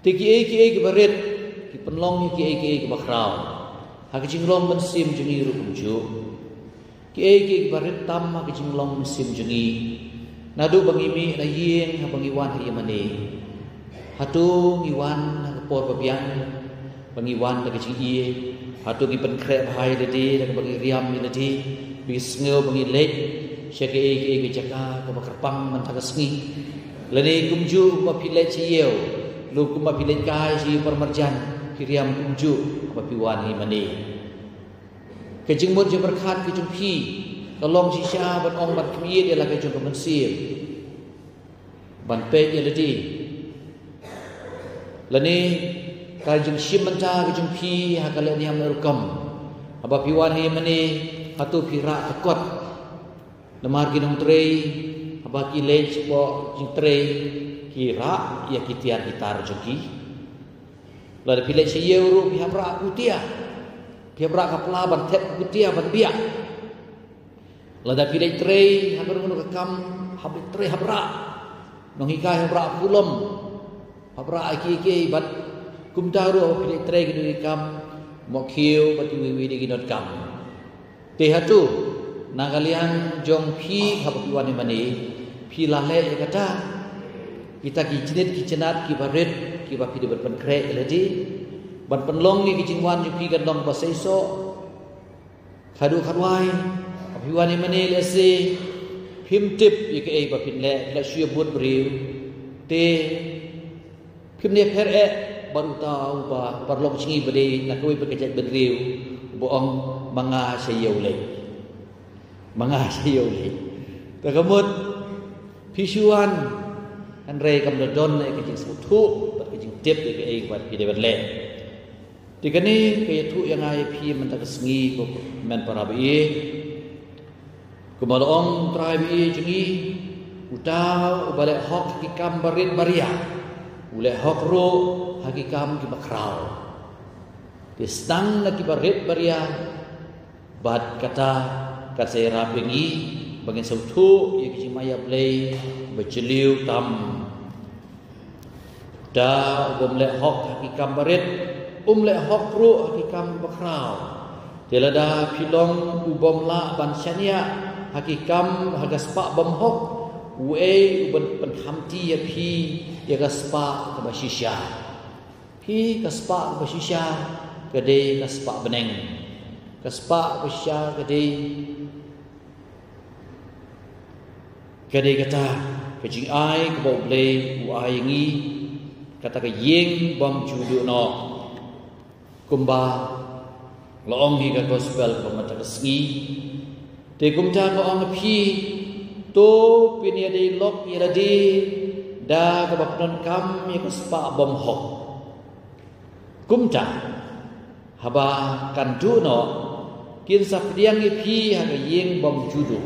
Ti ki barit ki penlong ki bakrau. Ha ki jinglong mensim jengi ru kumju. Ki barit tam ha ki jinglong mensim jengi. Nadu bangimi na yeng ha bangiwan ha yamani. Hatu ngiwan ha por babiang bangiwan da ki jing ie. Hatu ki pen krep hai ledi da bangi riam ledi. Bis ngeu bangi lek syake ki jaka ka bakrpang man ta sngi. Leni kumju ba pilai cieu. Lu kumba pilai kai si permerjan kiriam kumju ba piwan ni mani. Kejing mut je berkat ke jumpi. Tolong si sya ban ong ban kemie dia la ke jung kemensim. Ban pe ye ledi. Leni kai jung sim menta ke jumpi ha kale ni am rukam. Aba piwan ni mani hatu pira tekot. Lemar ginung trei aba ki lej po jing trei kira ya kitiar gitar joki la de pilek seyeu ru pihabra kutia pihabra kapla ban tep kutia ban biak la da pilek trei habar ngono kam habit trei habra nong hikai habra kulum habra aki bat kumtaru pilek trei gini kam mokhiu bat wiwi di ginot kam te hatu nagalian jong pi habuan ni mani pi lale kata kita ki jinit ki cenat ki baret ki ba pi de ban kre ledi ban penlong ni ki jingwan ju pi kan long ba seiso khadu khadwai habuan ni mani lese phim tip ye ke ba pin le la shue bot briu te phim ne pher e baru tahu ba parlong chingi bade na koi ba kejat bedriu boong manga seyeu le manga seyeu le takamut pisuan an rei kam don ne ke jing sutu ke jing tip ke ai wat pi de le tikani ke thu yang ai pi man ta sngi ko men parabi ko malong trai bi jingi utau bale hok ki kam barit baria ule hok ro hakikam ki bakrau tistang na ki barit baria bad kata kasera pengi bagian sautu ye ki maya play bejeliu tam da le hok hakikam barit le hok ru hakikam bakrau telada pilong ubom la ban syania hakikam hagaspa bom hok we uban penhamti ya pi ya gaspa ka basisya pi gaspa ka basisya gede gaspa beneng gaspa basisya gede kata kejing ai ke bau blei u ai ngi kata ke yeng bom judu no kumba loong hi ka gospel ko mata sngi te kumta ko ang pi to pinia de lok ira di da ka baknon kam ye kaspa bom hok kumta haba kan du no kin sap diang pi ha ka yeng bom judu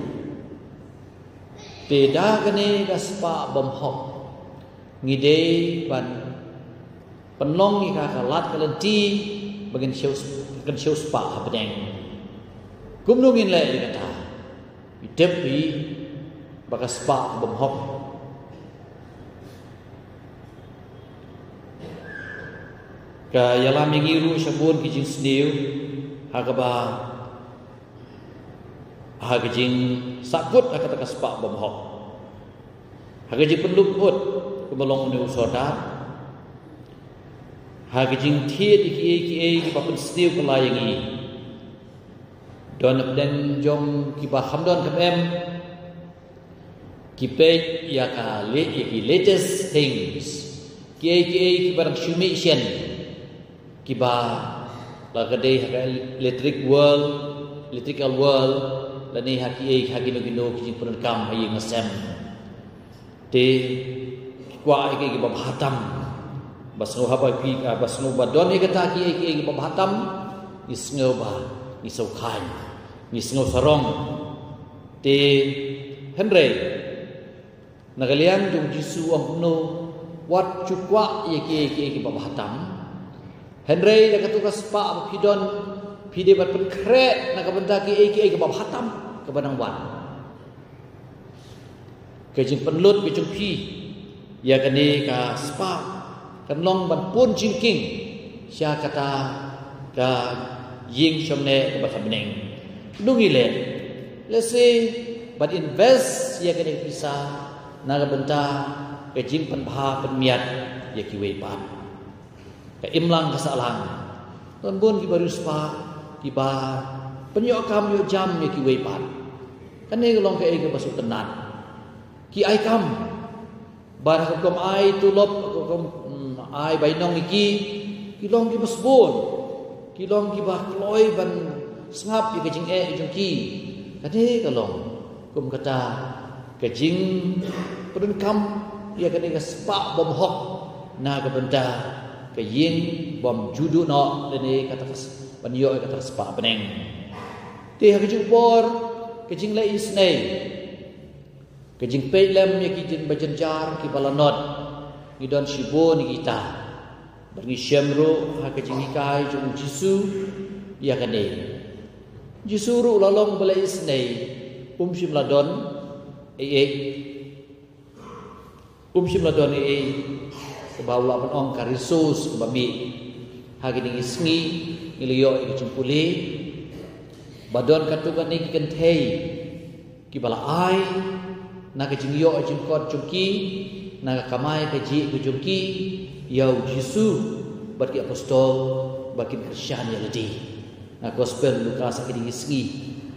te da kane kaspa bom hok ngide ban penong ni ka kalat kalenti bagian show spa habdeng kumnungin le kata idep bi bagas spa bom hok ka yala mingiru sabun kijing sniu hagaba hagijing sakut kata spa bom hok hagijing penluput kumalong ni usoda hagijing thiet ki papun sniu kelayangi don den jong ki ba khamdon kapem ki pe ya ka le ki latest things ki barang shumation ki ba la gade electrical world la ni haki no ki pun kam hayi ngasem te kwa ki ba bhatam basno haba pi basno badon e kata ki ba bhatam isngo ba isau khan isngo sarong te henre nagalian jung jisu amno wat chukwa ye ki ba bhatam henre da katuka spa pidon pide bat pen kre na kabenta ki ba bhatam ke banang wan ke jing penlut ke jung pi ya kane ka spa kan long ban pun jingking sia kata ka ying shomne ba khabneng dungi le let's say but invest ya kan bisa naga benta ke jing pan bha pan miat ya ki we pa ke imlang ka salang ton bun ki baru spa ki ba penyok kam yo jam ya ki we pa kan ni long ke ke basuk tenan ki ai kam bar kom ai tu lop kom ai bai nong iki ki long ki basbon ki long ki ba kloi ban ngap ke jing jong ki kan ni ka long kum kata ke jing pun kam ya kan ni spa bom hok na ka benda ke ying bom judu no ni kata ban yo kata spa beneng ti ha ke jing por ke jing lai isnei ke jing pe lem ya ki jin bajenjar ki balanot ni don shibo ni kita bagi syamru ha ke jing kai jung jisu ya kan ni jisu ru lalong balai isnei shim ladon shim ladon kebawa ban ong karisus babi ha ki ding isngi ngiliyo ki cimpuli badon katukan ni ki kentei ki bala ai na ke jingyo jingkot jungki na kamai ke ji ke jungki yau Yesu bagi apostol bagi Kristian ya ledi na gospel Lukas ke ding isngi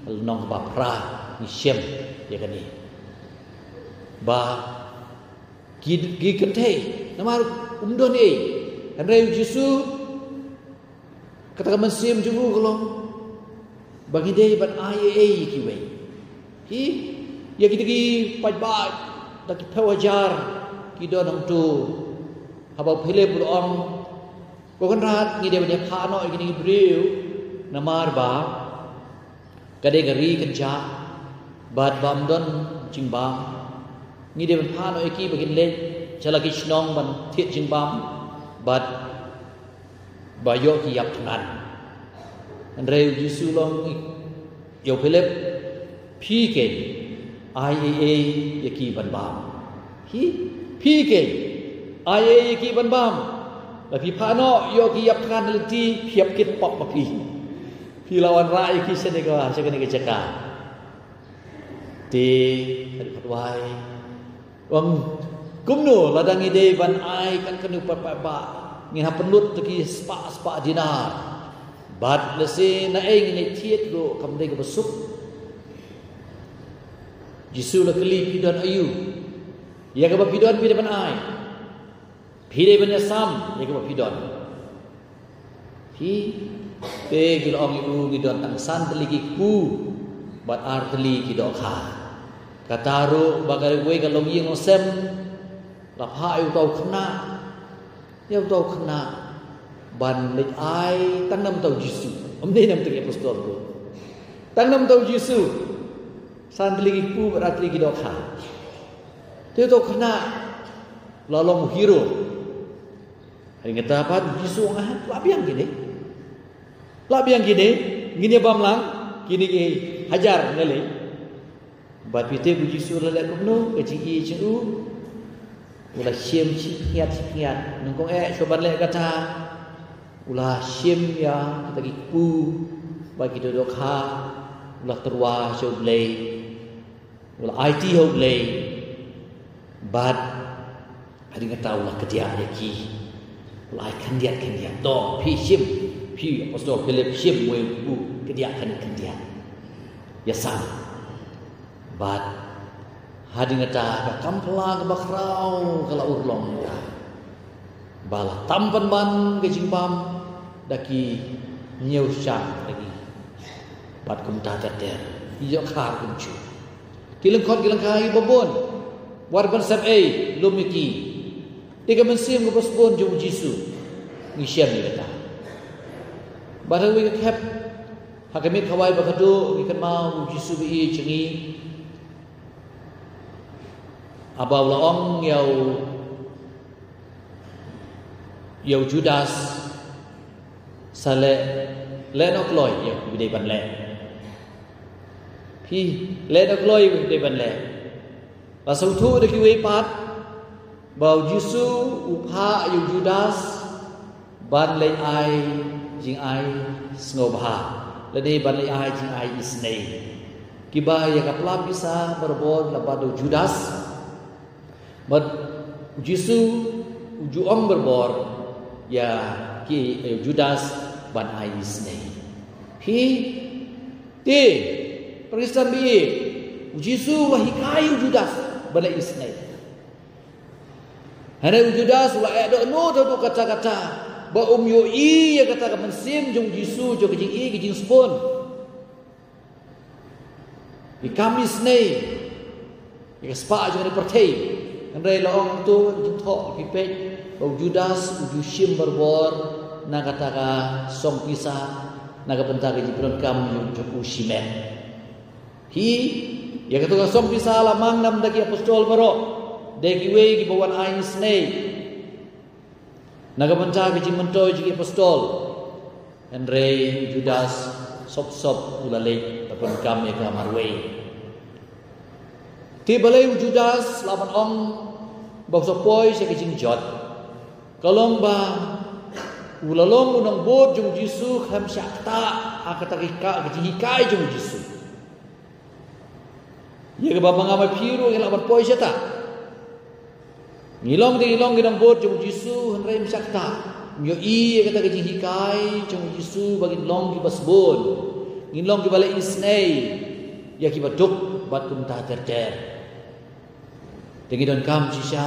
nong ba pra ni shem ya kan ni ba ki kentei namar umdon kan reu Yesu kata mesim jugu kolong bagi dei ban ai ki we hi ya kita ki pai dak tawajar ki donong tu habau phile bulong ko kan rat ngi de ban pha no ki ni breu namar ba kade gari kenja bad bam don jingbam ngi de ban pha no ki bagin le chalaki snong ban thiet jingbam bad bayo ki yap thanan reu Yesu long yo philip phi ke IAA yaki ban bam hi phi ke IAA yaki ban bam la phi phano yo ki yap thanan leti phiap kit pop ma phi lawan rai ki senega sekene ke jaka ti hari patwai wang kumno ladang ide ban ai kan kanu pa ngi ha penut ki spa dinar bat lese na ngi thiet ro kam de ko besuk Yesu la kali pidon ayu ya ka pidon pi depan ai pi de ban sam ya ka pidon pi te gil ong yu gidon tang san teligi ku bat ar teli ki do kha kataru bagai we ka long ying osem la pha yu tau khna ya tau khna ban lek ai tăng năm tàu Yesu ni nam tu apostol ko tăng năm tàu Yesu san teligi ku bat ar teli ki do kha te tau khna la long hero hari ngata apa Yesu ngah la biang gini la biang gini bamlang kini ki hajar ngale bat pite bu Yesu la la kumno ke ji chu ula siem chi khiat nungkong sobat le kata ula siem ya kita ki pu bagi dodok ha ula terwa soble ula IT hoble bat hari ngata ula kedia ki ula kandiat do pi siem pi apostol Philip siem we bu kedia kandiat ya sang bat hadi ngata ka kampla ka bakrau kala urlong ka bala tampan ban ke jimbam daki nyeu syang lagi bat kum ta ter iyo khar kum chu kileng kai babon war ban sab lumiki tiga mensim ko pasbon jong Yesu ngi syam ni kata barang wi ka khap hakamit khawai bakado ngi kan mau Yesu bi chengi abaw laong yau Judas sale le no kloy yau bide ban le phi le no kloy bide ban le la sau thu de ki we pat bau Jisu upha yu Judas ban lei ai jing ai snobha lade ban lei ai jing ai isnei kiba ya kapla bisa berbod labado Judas bad Jisu ujuong berbor ya ki Judas ban ai isnei hi ti Perisan bi Jisu wahikai Judas ban lei isnei hana Judas la ada no tu kata-kata ba yo i ya kata mensim jong Jisu jo kejing i kejing spon di kamis nei ya spa jo ni pertei andai la ong tu jing tho ki pe ba Judas uju shim berbor na kata ka song pisa na ka benta ke jipron kam jo ku shimen hi ya kata ka song pisa la mang nam daki apostol baro deki wei ki bawan ain snei naga benta ki jimentoi ji apostol Andre Judas sop ulale tapon kam ya kamar wei ti balai Judas laban ong bau sopoi se ki jingjot kalong ba ulalong unang bot jung Jisu kham syakta akata ka ki hikai jung Jisu ye ka babang ama piru yang laban poi seta ngilong gidang bot jong Jisu hanrei msakta nyo i kata ke hikai jong Jisu bagi long ki basbon ngilong ki balai isnei ya ki baduk bat kum ta ter dengi don kam sisa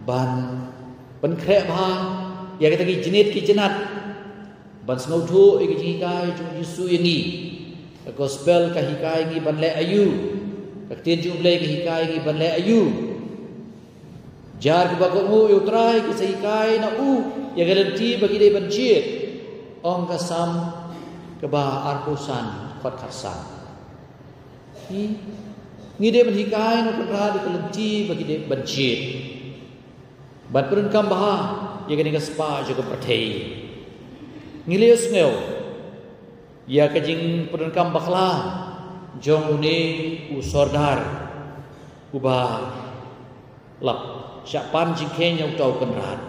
ban kre ba ya kata ki jenit ki jenat ban snau thu ki hikai jong Jisu yangi gospel ka hikai ngi ban le ayu ka tin jum le ki hikai ngi ban le ayu jar kebagomu utrai kisaikai na ya garanti bagi dia bencit ong kasam keba arpusan khot khasan ni dia menhikai no pernah di kelenti bagi dia bencit bat perun kam bah ya gani kaspa juga pertei ngilius ngeu ya kajing perun kam bakla jong uni usordar ubah lap Syapan jingkenya utau kenrat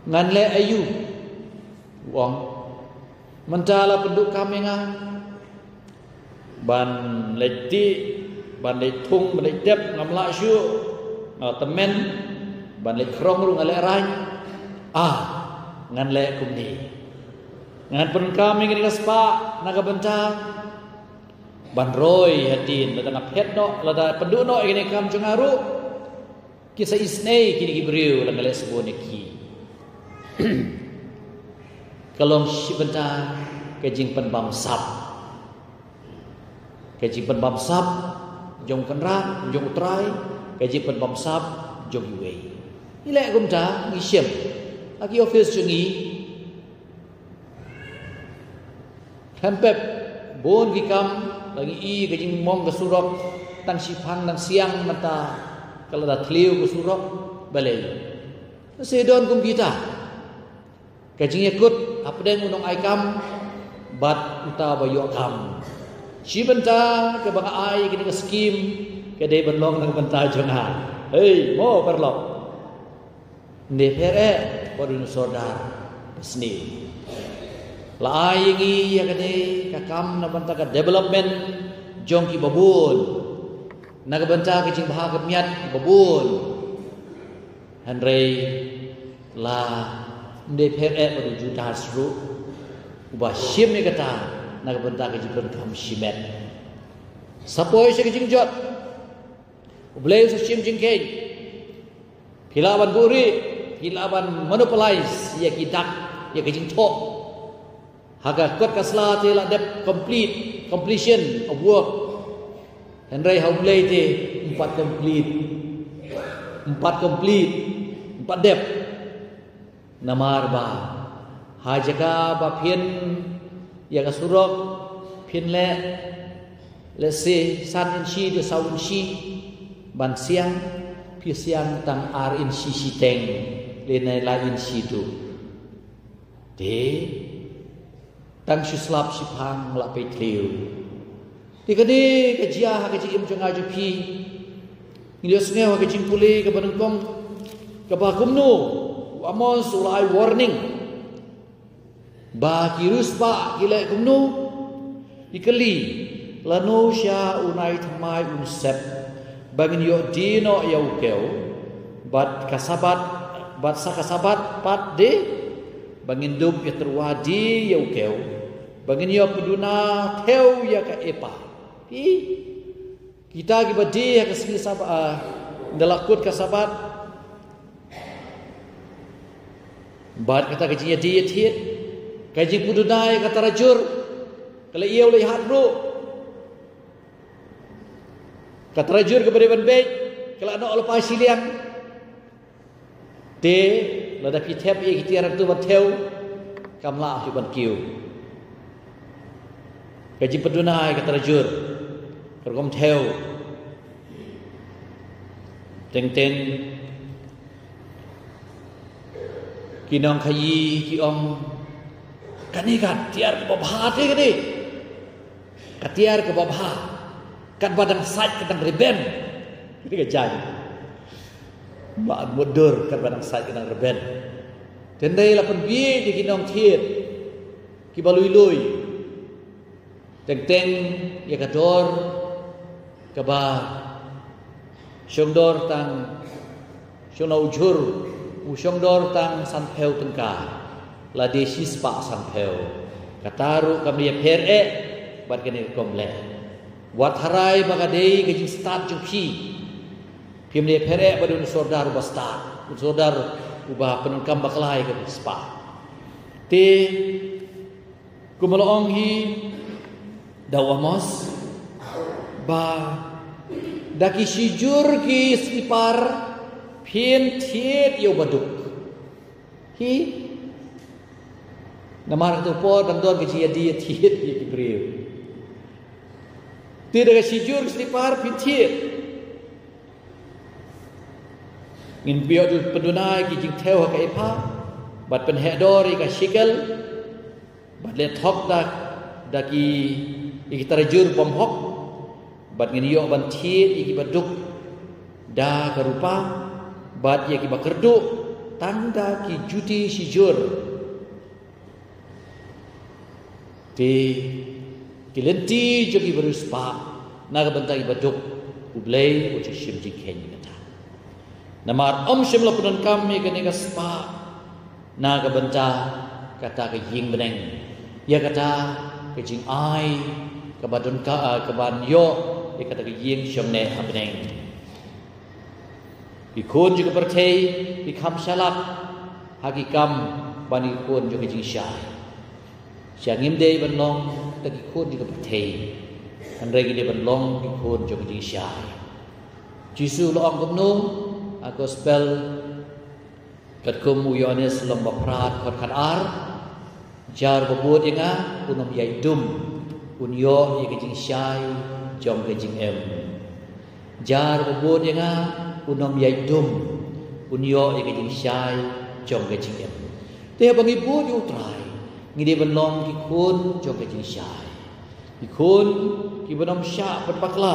ngan le ayu wong mentala penduk kami nga ban leti ban letung ban letep ngamla syu temen ban le krong ru ngale rai ngan le kumni ngan pen kami ngini kaspa naga bentang ban roy hadin la tengah pet no la penduk no ini kam jungaru kisah isnei kini kibriu lang galet sebuah neki kalong sibenta kejing penbam sap jong kenra jong utrai kejing penbam sap jong iwei ilek gumta ngisiem lagi office jungi hempep bon gikam lagi i kejing mong kesurok tang sipang nang siang mata kalau dah teliu ke surok balai sedon kum kita kajing ikut apa den unong aikam bat uta bayo kam si benta ke bang ai kini ke skim ke de benlong nang benta jonga hei mo perlo ne pere podun sodar sni la ai ngi ya kene kakam na benta ka development jong ki babun naga benta kecing bahagia miat babun Henry la DPR pada Judas ru ubah shim ni kata naga benta kecing kam shimet sapoi se kecing jot ublei se shim jingkei pilaban buri pilaban monopolize ya kidak ya kecing tok haga kot kasla te la dep completion of work Henry Haublay te 4 complete 4 dep namar ba hajaka ba phian ya ka surok phian le se san in shi de sau in shi ban siang phi siang tang ar in shi shi teng le nai la in shi tu de tang shi slap shi phang la pe thleu Dikade kejia ha kejim jong aju pi. Ngilios ngeu ha kejim pulih ke benengkong Kabakumno Amos ulai warning ba kirus pa kile kumno ikeli lano sya unai thamai unsep bangin yo dino yaukeu bat kasabat bat sakasabat pat de bangin dum yaterwadi yaukeu bangin yo peduna teu ya ka epa kita gibadi ya kasbi sabat dalakut kasabat bat kata kajinya dia tiet kaji pudunai kata rajur kalau ia oleh hadru kata rajur kepada ban baik kalau anak lepas siliang te lada pitep ia kita ratu bateu kamla tu ban kiu kaji pudunai kata rajur kergom teu teng kinong khayi ki ong kani kat tiar ke babha te kani katiar ke babha kat badang sait kadang reben kini ke jai ba mudur kat badang sait kadang reben tendai la pen bi di kinong thiet ki balui-lui teng ya kador ke ba syongdor tang syonau ujur Usyongdor tang sanpeu tengka la desi spa sanpeu kataru kami pere bat kene komle wat harai bagadei ke start jupi pimle pere badun sordar basta sordar ubah penunkam baklai ke spa te kumolong hi dawamos ba daki sijur ki sipar Pin tiet yo baduk hi namar tu po dan don ke dia tiet di breu tidak sijur stipar pin tiet ngin bio tu pedunai ki jing theo ka epa bat pen hedori ka shikel bat le thok da ki ikitarajur bom hok bat ngin yo ban tiet iki baduk da ka rupa bat ya ki bakerdu tanda ki juti sijur ti kilenti jogi beruspa naga bentai baduk ublei uci shim jikhen kata namar om shim la punan kam me kene ka spa naga benta kata ke ying beneng ya kata ke jing ai ke badun ka ke ban yo ya kata ke ying shom ne beneng ikun juga bertei ikam shalak hakikam bani ikun juga jing syai syangim dei banlong tak ikun juga bertei anregi dei banlong ikun juga jing syai jisu lo ang kumno aku spell kat kum uyones lom baprat kot kat ar jar babut inga unom yai dum unyo ye jing syai jom ke jing em jar babut inga unom yai dum unyo ye jing syai jom ke jing em te bang ibu yu trai ngide banlong ki kun jom ke jing syai ki kun ki banom sya berpakla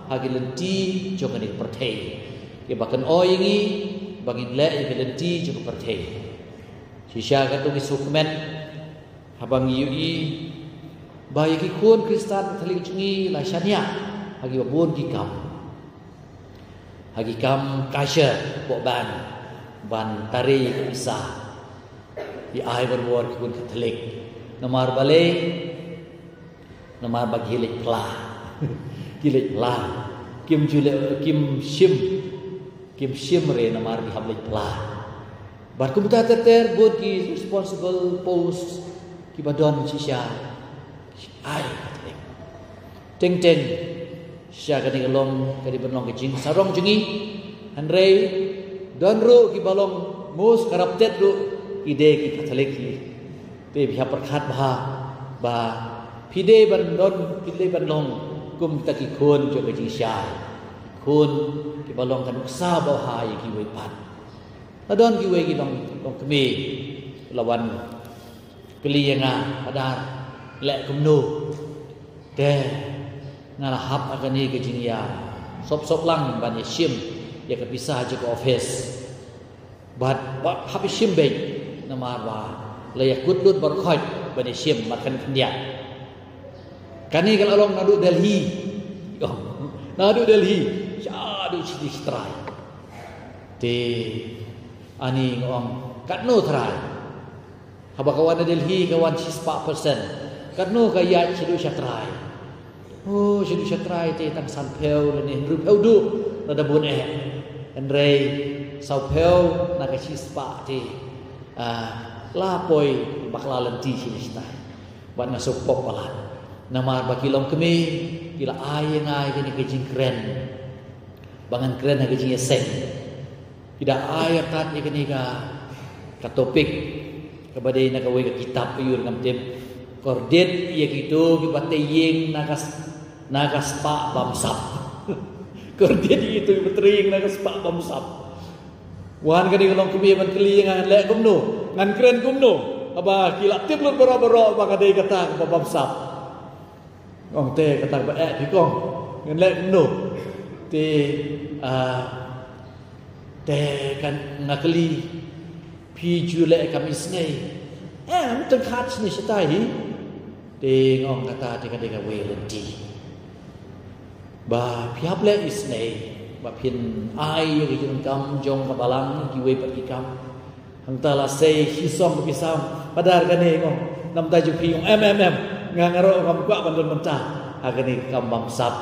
hagi lenti jom ke pertei ki bakan oi ngi bangin le ye lenti jom pertei sisya ka tu sukmen habang yui bayi ki kun kristan thalik jungi la syania hagi babun ki kam hagi kam kasya bo ban tari bisa di ai berwar ki kun katolik nomor bale nomor bagi lek pla kilek pla kim jule kim shim re nomor di hablek pla bar kumta ter bod ki responsible post ki badon sisya ai katolik teng sya kani galong kadi benong ke jing sarong jungi handrei don ru ki balong mus karaptet ru ide ki katolik ki pe bia perkhat ba pide ban don pide ban long kum ta ki khon jo ke jing sya khon ki balong kan sa ba hai ki we pat adon ki we ki long kemi lawan keliyanga adar lek kumnu te ngalahap akan ni ke jing ya sop lang ban shim ya ke pisah je ke office บัดฮับชิมเบยนมาว่าเลยกุดลุดบอลคอยบัดชิมมากันขันยากันนี้kalau orang nadu Delhi nadu Delhi jadu ciri try te ani ngong kat no try haba kawan Delhi kawan 4% kat no kaya cidu try oh cidu try te tang san pheo le ni ru pheo du na da bun en rei sau pheo na ka chi spa te la poi bakla lenti ciri try ban masuk pop balan nama bagi long kemi kila ai ngai kini kejing keren bangan keren ha kejing sen tidak ai kat ni kini ka topik kepada nak awai ke kitab yur ngam tem kordet ia gitu ki bateying nagas pa bamsap kordet itu betering nagas pa bamsap wan kani long kemi ban keli ngan le kumno ngan keren kumno aba kila tip lut boro-boro ba kadai kata ka bamsap ông tê cái tag bẹ thì con ngân lệ nổ tê tê kan ngakli pi ju lệ kamis ngay em tân khát ni setai hi tê ngong kata tê kadai ka we lenti ba phiap lệ is nei ba phin ai ki jung kam jong ka balang ki we pat ki kam hang ta la sei hi som ki sam padar ka ne ngong nam ta ju pi ngong em ngangaro kam kwa bandon mentah agani kam bamsap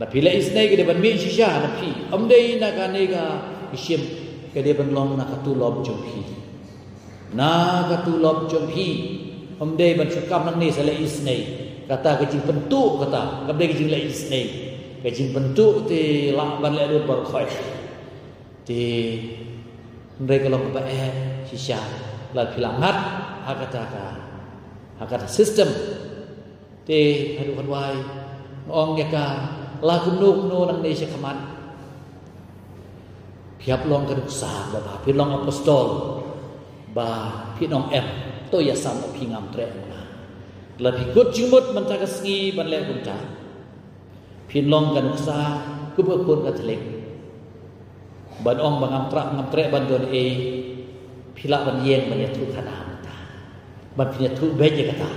da pile isnai ke depan mi shisha na pi amdei na kane ga isim ke depan long na katulob jompi na katulob jompi amdei ban sukam nang ni sale isnai kata ke jing pentu kata kamdei ke jing la isnai ke jing pentu ti la ban le dur bar khoi ti ndai ka long ba shisha la pilangat hakata sistem te hadu kan wai ong ya ka la kun nuk no nang nei sekaman phiap long ka sa ba phi long apostol ba phi nong em to ya sam phi ngam tre na la phi gut jumut man ta ka sngi ban le kun ta phi long ka sa ku ba kun ka thlek ban ong ba ngam tre ban don phi la ban yen ban ya thu khana ta ban phi thu be je ka ta